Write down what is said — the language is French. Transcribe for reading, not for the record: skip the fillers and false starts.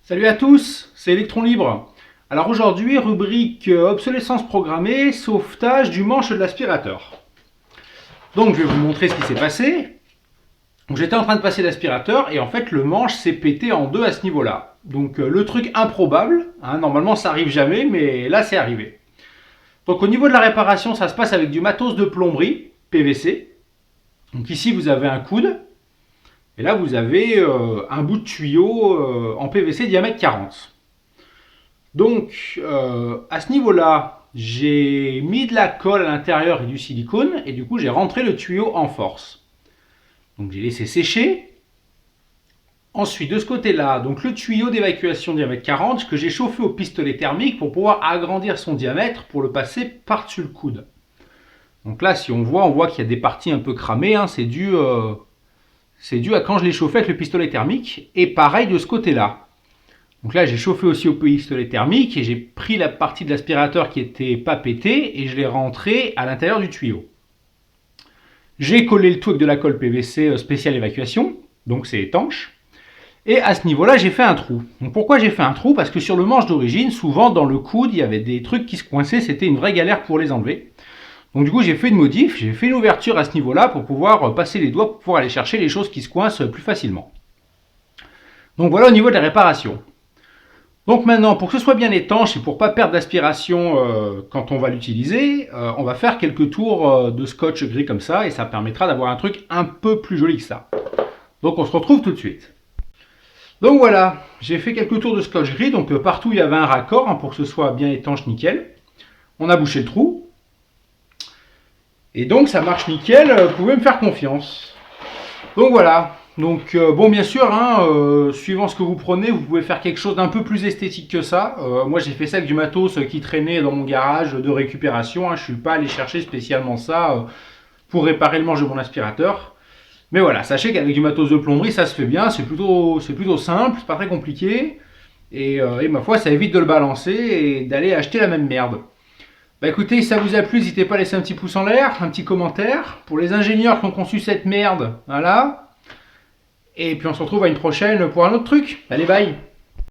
Salut à tous, c'est Electron Libre. Alors aujourd'hui, rubrique obsolescence programmée, sauvetage du manche de l'aspirateur. Donc je vais vous montrer ce qui s'est passé. J'étais en train de passer l'aspirateur et en fait le manche s'est pété en deux à ce niveau-là. Donc le truc improbable, normalement ça arrive jamais, mais là c'est arrivé. Donc au niveau de la réparation, ça se passe avec du matos de plomberie, PVC. Donc ici vous avez un coude, et là vous avez un bout de tuyau en PVC diamètre 40. Donc, à ce niveau-là, j'ai mis de la colle à l'intérieur et du silicone, et du coup, j'ai rentré le tuyau en force. Donc, j'ai laissé sécher. Ensuite, de ce côté-là, donc le tuyau d'évacuation diamètre 40 que j'ai chauffé au pistolet thermique pour pouvoir agrandir son diamètre pour le passer par-dessus le coude. Donc là, si on voit qu'il y a des parties un peu cramées, c'est dû à quand je l'ai chauffé avec le pistolet thermique. Et pareil de ce côté-là. Donc là, j'ai chauffé aussi au pistolet thermique et j'ai pris la partie de l'aspirateur qui n'était pas pétée et je l'ai rentré à l'intérieur du tuyau. J'ai collé le tout avec de la colle PVC spéciale évacuation, donc c'est étanche. Et à ce niveau-là, j'ai fait un trou. Donc pourquoi j'ai fait un trou? Parce que sur le manche d'origine, souvent dans le coude, il y avait des trucs qui se coinçaient, c'était une vraie galère pour les enlever. Donc du coup, j'ai fait une modif, j'ai fait une ouverture à ce niveau-là pour pouvoir passer les doigts, pour pouvoir aller chercher les choses qui se coincent plus facilement. Donc voilà au niveau de la réparation. Donc maintenant, pour que ce soit bien étanche et pour ne pas perdre d'aspiration quand on va l'utiliser, on va faire quelques tours de scotch gris comme ça et ça permettra d'avoir un truc un peu plus joli que ça. Donc on se retrouve tout de suite. Donc voilà, j'ai fait quelques tours de scotch gris, donc partout il y avait un raccord pour que ce soit bien étanche, nickel. On a bouché le trou. Et donc ça marche nickel, vous pouvez me faire confiance. Donc voilà. Donc bon, bien sûr, suivant ce que vous prenez, vous pouvez faire quelque chose d'un peu plus esthétique que ça. Moi j'ai fait ça avec du matos qui traînait dans mon garage de récupération. Je ne suis pas allé chercher spécialement ça pour réparer le manche de mon aspirateur. Mais voilà, sachez qu'avec du matos de plomberie ça se fait bien, c'est plutôt simple, c'est pas très compliqué. Et ma foi, ça évite de le balancer et d'aller acheter la même merde. Bah écoutez, si ça vous a plu, n'hésitez pas à laisser un petit pouce en l'air, un petit commentaire. Pour les ingénieurs qui ont conçu cette merde, voilà. Et puis on se retrouve à une prochaine pour un autre truc. Allez, bye!